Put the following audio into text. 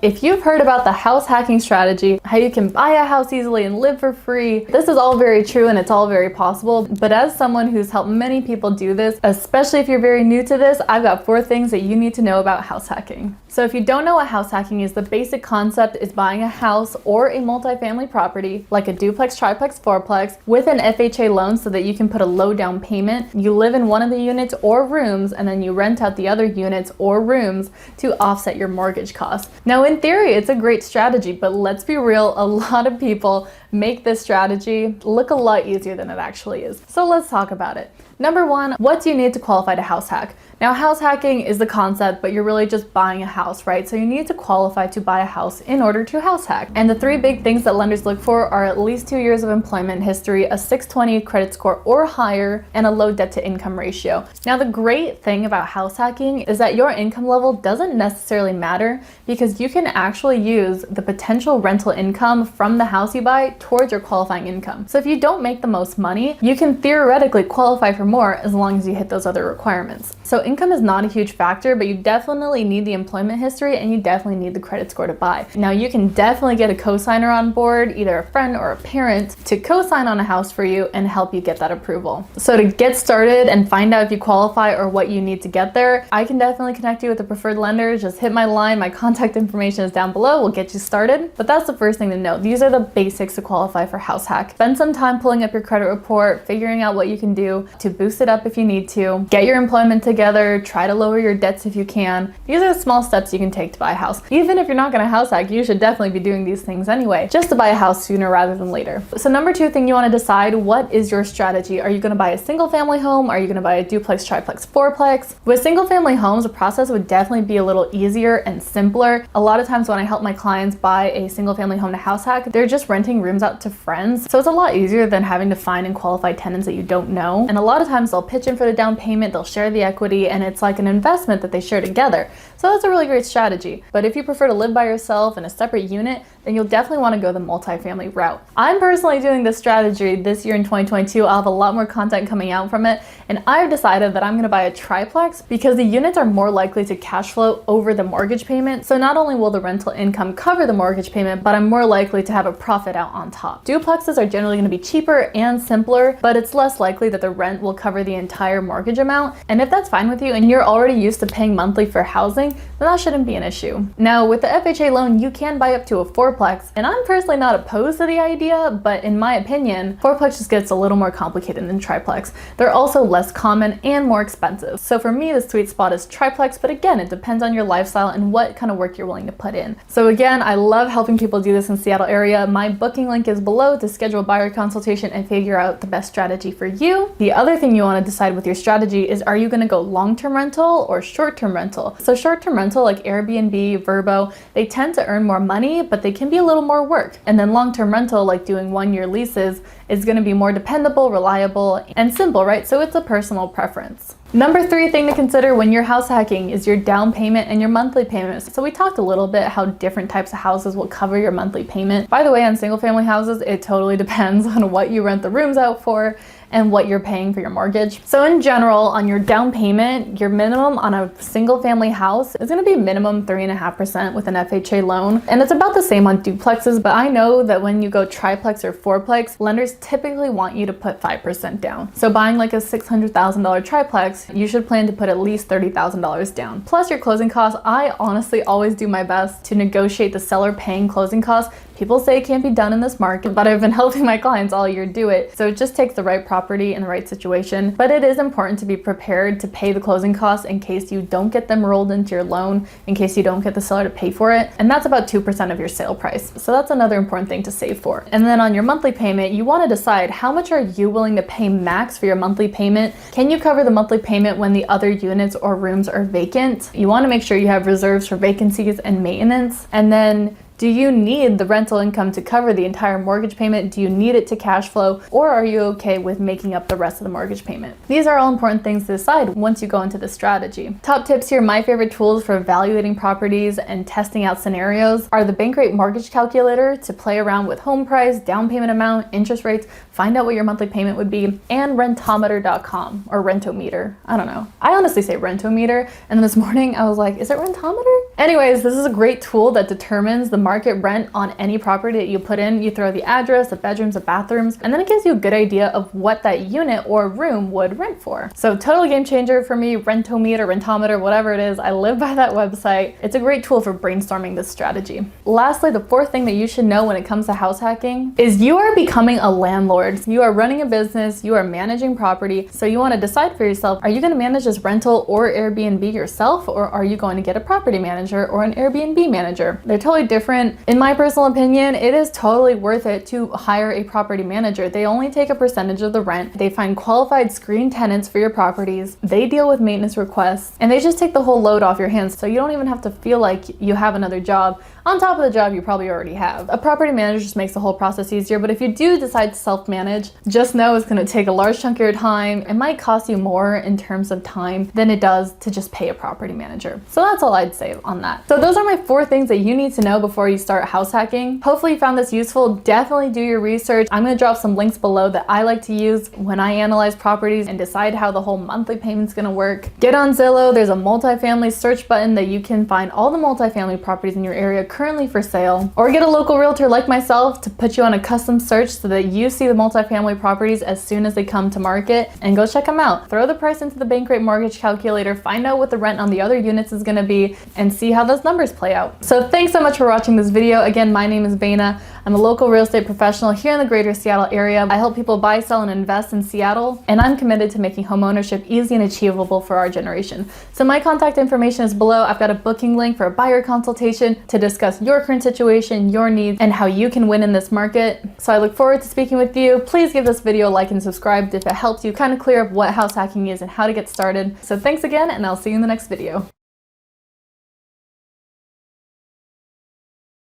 If you've heard about the house hacking strategy, how you can buy a house easily and live for free, this is all very true and it's all very possible. But as someone who's helped many people do this, especially if you're very new to this, I've got 4 things that you need to know about house hacking. So if you don't know what house hacking is, the basic concept is buying a house or a multifamily property, like a duplex, triplex, fourplex, with an FHA loan so that you can put a low down payment. You live in one of the units or rooms, and then you rent out the other units or rooms to offset your mortgage costs. Now, in theory, it's a great strategy, but let's be real, a lot of people make this strategy look a lot easier than it actually is. So let's talk about it. Number 1, what do you need to qualify to house hack? Now, house hacking is the concept, but you're really just buying a house, right? So you need to qualify to buy a house in order to house hack. And the 3 big things that lenders look for are at least 2 years of employment history, a 620 credit score or higher, and a low debt to income ratio. Now, the great thing about house hacking is that your income level doesn't necessarily matter, because you can actually use the potential rental income from the house you buy towards your qualifying income. So if you don't make the most money, you can theoretically qualify for more as long as you hit those other requirements. So income is not a huge factor, but you definitely need the employment history and you definitely need the credit score to buy. Now, you can definitely get a cosigner on board, either a friend or a parent, to co-sign on a house for you and help you get that approval. So to get started and find out if you qualify or what you need to get there, I can definitely connect you with a preferred lender. Just hit my line. My contact information is down below. We'll get you started. But that's the first thing to know. These are the basics to qualify for house hack. Spend some time pulling up your credit report, figuring out what you can do to boost it up if you need to. Get your employment together. Try to lower your debts if you can. These are the small steps you can take to buy a house. Even if you're not going to house hack, you should definitely be doing these things anyway, just to buy a house sooner rather than later. So number 2 thing, you want to decide, what is your strategy? Are you going to buy a single family home? Are you going to buy a duplex, triplex, fourplex? With single family homes, the process would definitely be a little easier and simpler. A lot of times when I help my clients buy a single family home to house hack, they're just renting rooms out to friends. So it's a lot easier than having to find and qualify tenants that you don't know. And a lot of times they'll pitch in for the down payment, they'll share the equity, and it's like an investment that they share together. So that's a really great strategy. But if you prefer to live by yourself in a separate unit, then you'll definitely want to go the multifamily route. I'm personally doing this strategy this year in 2022. I'll have a lot more content coming out from it, and I've decided that I'm going to buy a triplex because the units are more likely to cash flow over the mortgage payment. So not only will the rental income cover the mortgage payment, but I'm more likely to have a profit out on top. Duplexes are generally going to be cheaper and simpler, but it's less likely that the rent will cover the entire mortgage amount. And if that's fine with you and you're already used to paying monthly for housing, then that shouldn't be an issue. Now, with the FHA loan, you can buy up to a fourplex, and I'm personally not opposed to the idea, but in my opinion, fourplex just gets a little more complicated than triplex. They're also less common and more expensive. So for me, the sweet spot is triplex, but again, it depends on your lifestyle and what kind of work you're willing to put in. So again, I love helping people do this in Seattle area. My booking link is below to schedule a buyer consultation and figure out the best strategy for you. The other thing you want to decide with your strategy is, are you going to go long-term rental or short-term rental? So short-term rental like Airbnb, Vrbo, they tend to earn more money, but they can be a little more work. And then long-term rental like doing 1-year leases is going to be more dependable, reliable, and simple, right? So it's a personal preference. Number 3 thing to consider when you're house hacking is your down payment and your monthly payments. So we talked a little bit how different types of houses will cover your monthly payment. By the way, on single family houses, it totally depends on what you rent the rooms out for and what you're paying for your mortgage. So in general, on your down payment, your minimum on a single family house is going to be minimum 3.5% with an FHA loan. And it's about the same on duplexes, but I know that when you go triplex or fourplex, lenders typically want you to put 5% down. So buying like a $600,000 triplex, you should plan to put at least $30,000 down. Plus your closing costs. I honestly always do my best to negotiate the seller paying closing costs. People say it can't be done in this market, but I've been helping my clients all year do it. So it just takes the right property and the right situation. But it is important to be prepared to pay the closing costs in case you don't get them rolled into your loan, in case you don't get the seller to pay for it. And that's about 2% of your sale price. So that's another important thing to save for. And then on your monthly payment, you want to decide, how much are you willing to pay max for your monthly payment? Can you cover the monthly payment when the other units or rooms are vacant? You want to make sure you have reserves for vacancies and maintenance. And then Do you need the rental income to cover the entire mortgage payment? Do you need it to cash flow? Or are you okay with making up the rest of the mortgage payment? These are all important things to decide once you go into this strategy. Top tips here, my favorite tools for evaluating properties and testing out scenarios are the bank rate mortgage calculator to play around with home price, down payment amount, interest rates, find out what your monthly payment would be, and rentometer.com or rentometer. I don't know. I honestly say rentometer, and then this morning I was like, is it rentometer? Anyways, this is a great tool that determines the market rent on any property that you put in. You throw the address, the bedrooms, the bathrooms, and then it gives you a good idea of what that unit or room would rent for. So total game changer for me, rentometer, whatever it is. I live by that website. It's a great tool for brainstorming this strategy. Lastly, the fourth thing that you should know when it comes to house hacking is you are becoming a landlord. You are running a business, you are managing property, so you want to decide for yourself, are you going to manage this rental or Airbnb yourself, or are you going to get a property manager or an Airbnb manager? They're totally different. In my personal opinion, it is totally worth it to hire a property manager. They only take a percentage of the rent. They find qualified screen tenants for your properties. They deal with maintenance requests, and they just take the whole load off your hands, so you don't even have to feel like you have another job on top of the job you probably already have. A property manager just makes the whole process easier, but if you do decide to self-manage, just know it's going to take a large chunk of your time. It might cost you more in terms of time than it does to just pay a property manager. So that's all I'd say on that. So those are my 4 things that you need to know before you start house hacking. Hopefully you found this useful. Definitely do your research. I'm going to drop some links below that I like to use when I analyze properties and decide how the whole monthly payment's going to work. Get on Zillow. There's a multifamily search button that you can find all the multifamily properties in your area currently for sale, or get a local realtor like myself to put you on a custom search so that you see the multifamily properties as soon as they come to market, and go check them out. Throw the price into the bank rate mortgage calculator, find out what the rent on the other units is going to be, and see how those numbers play out. So thanks so much for watching this video. Again, my name is Baina. I'm a local real estate professional here in the greater Seattle area. I help people buy, sell, and invest in Seattle, and I'm committed to making home ownership easy and achievable for our generation. So my contact information is below. I've got a booking link for a buyer consultation to discuss your current situation, your needs, and how you can win in this market. So I look forward to speaking with you. Please give this video a like and subscribe if it helps you kind of clear up what house hacking is and how to get started. So thanks again, and I'll see you in the next video.